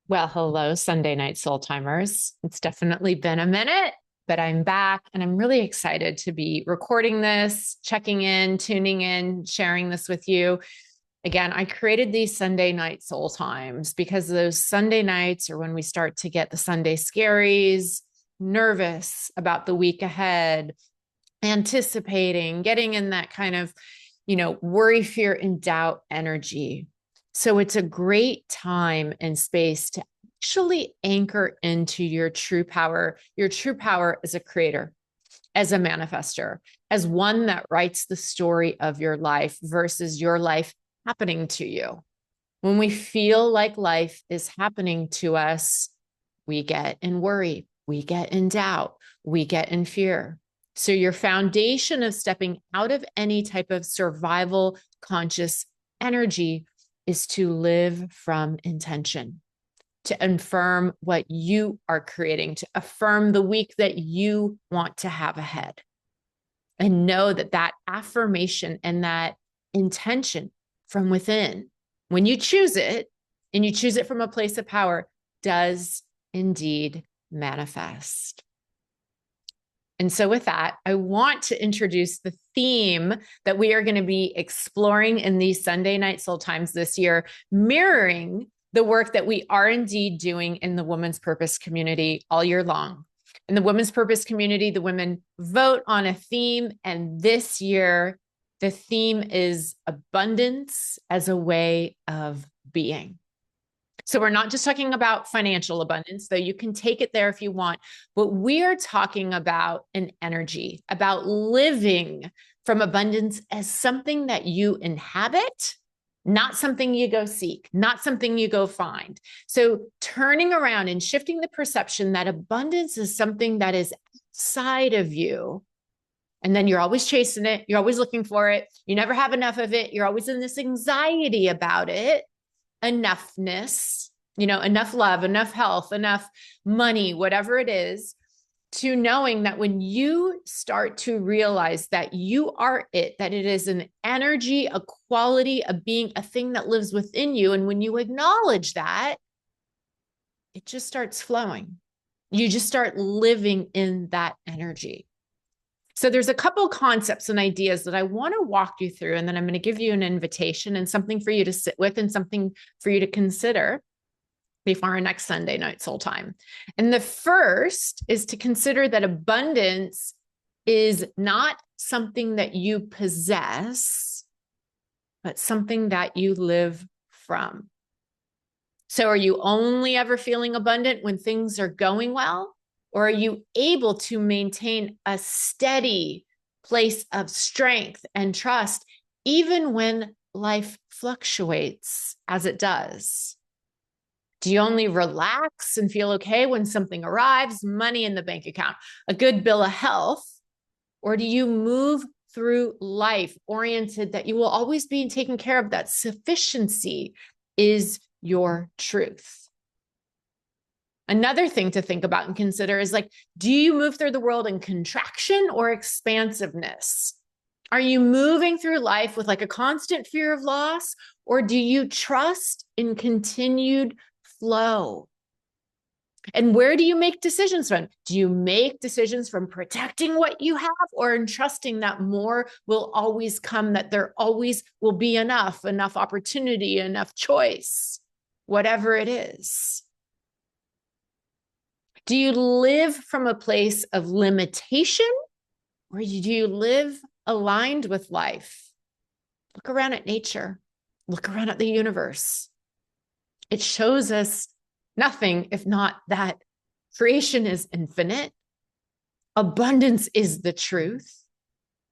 Well, hello, Sunday night soul timers. It's definitely been a minute, but I'm back and I'm really excited to be recording this, checking in, tuning in, sharing this with you. Again, I created these Sunday night soul times because those Sunday nights are when we start to get the Sunday scaries, nervous about the week ahead, anticipating, getting in that kind of, worry, fear, and doubt energy. So it's a great time and space to actually anchor into your true power as a creator, as a manifester, as one that writes the story of your life versus your life happening to you. When we feel like life is happening to us, we get in worry, we get in doubt, we get in fear. So, your foundation of stepping out of any type of survival conscious energy is to live from intention, to affirm what you are creating, to affirm the week that you want to have ahead. And know that that affirmation and that intention from within, when you choose it and you choose it from a place of power, does indeed manifest. And so, with that, I want to introduce the theme that we are going to be exploring in these Sunday night soul times this year, mirroring the work that we are indeed doing in the Women's Purpose community all year long. In the Women's Purpose community, the women vote on a theme, and this year, the theme is abundance as a way of being. So we're not just talking about financial abundance, though you can take it there if you want, but we are talking about an energy, about living from abundance as something that you inhabit, not something you go seek, not something you go find. So turning around and shifting the perception that abundance is something that is outside of you. And then you're always chasing it. You're always looking for it. You never have enough of it. You're always in this anxiety about it. Enoughness, enough love, enough health, enough money, whatever it is, to knowing that when you start to realize that you are it, that it is an energy, a quality, a being, a thing that lives within you. And when you acknowledge that, it just starts flowing. You just start living in that energy. So there's a couple concepts and ideas that I want to walk you through, and then I'm going to give you an invitation and something for you to sit with and something for you to consider before our next Sunday night soul time. And the first is to consider that abundance is not something that you possess, but something that you live from. So are you only ever feeling abundant when things are going well? Or are you able to maintain a steady place of strength and trust, even when life fluctuates as it does? Do you only relax and feel okay when something arrives, money in the bank account, a good bill of health? Or do you move through life oriented that you will always be taken care of, that sufficiency is your truth? Another thing to think about and consider is do you move through the world in contraction or expansiveness? Are you moving through life with a constant fear of loss, or do you trust in continued flow? And where do you make decisions from? Do you make decisions from protecting what you have or in trusting that more will always come, that there always will be enough opportunity, enough choice, whatever it is? Do you live from a place of limitation, or do you live aligned with life? Look around at nature. Look around at the universe. It shows us nothing if not that creation is infinite. Abundance is the truth.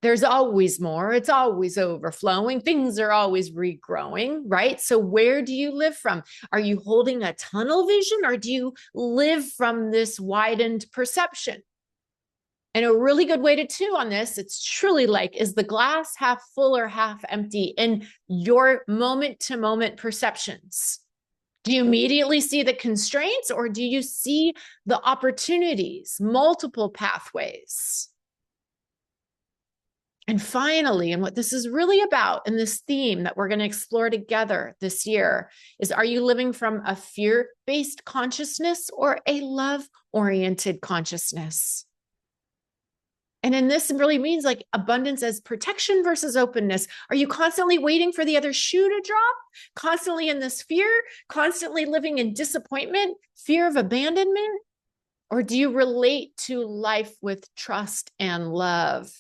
There's always more. It's always overflowing. Things are always regrowing, right? So where do you live from? Are you holding a tunnel vision, or do you live from this widened perception? And a really good way to tune on this, it's truly is the glass half full or half empty in your moment to moment perceptions? Do you immediately see the constraints, or do you see the opportunities, multiple pathways? And finally, and what this is really about, and this theme that we're going to explore together this year, is are you living from a fear-based consciousness or a love-oriented consciousness? And in this, it really means like abundance as protection versus openness. Are you constantly waiting for the other shoe to drop? Constantly in this fear? Constantly living in disappointment, fear of abandonment? Or do you relate to life with trust and love?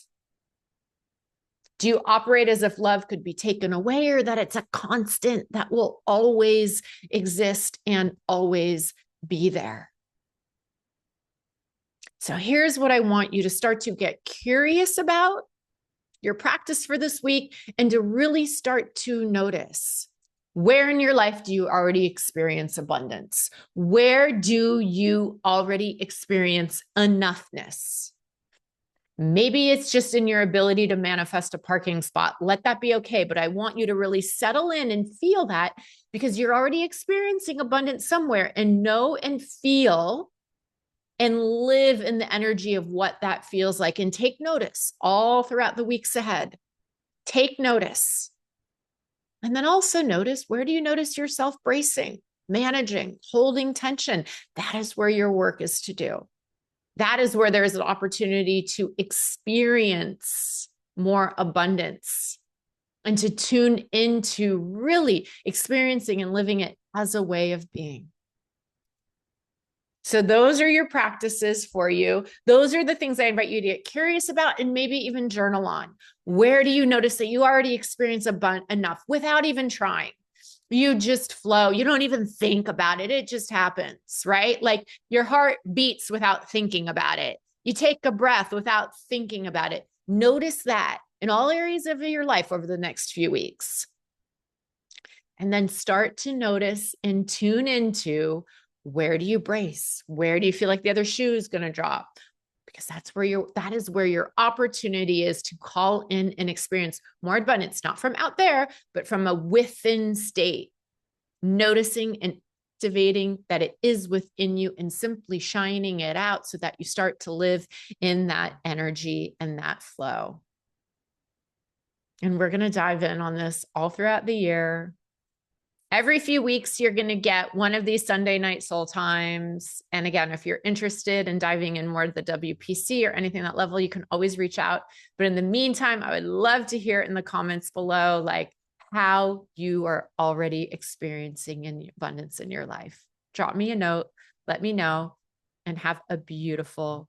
Do you operate as if love could be taken away, or that it's a constant that will always exist and always be there? So here's what I want you to start to get curious about your practice for this week, and to really start to notice, where in your life do you already experience abundance? Where do you already experience enoughness? Maybe it's just in your ability to manifest a parking spot. Let that be okay. But I want you to really settle in and feel that, because you're already experiencing abundance somewhere, and know and feel and live in the energy of what that feels like, and take notice all throughout the weeks ahead. Take notice. And then also notice, where do you notice yourself bracing, managing, holding tension? That is where your work is to do. That is where there is an opportunity to experience more abundance and to tune into really experiencing and living it as a way of being. So those are your practices for you. Those are the things I invite you to get curious about, and maybe even journal on. Where do you notice that you already experience enough without even trying? You just flow. You don't even think about it. It just happens, right? Like your heart beats without thinking about it. You take a breath without thinking about it. Notice that in all areas of your life over the next few weeks. And then start to notice and tune into, where do you brace? Where do you feel like the other shoe is going to drop? Because that is where your opportunity is to call in and experience more abundance, not from out there, but from a within state, noticing and activating that it is within you, and simply shining it out so that you start to live in that energy and that flow. And we're going to dive in on this all throughout the year. Every few weeks, you're going to get one of these Sunday night soul times. And again, if you're interested in diving in more to the WPC or anything at that level, you can always reach out. But in the meantime, I would love to hear in the comments below, like, how you are already experiencing abundance in your life. Drop me a note, let me know, and have a beautiful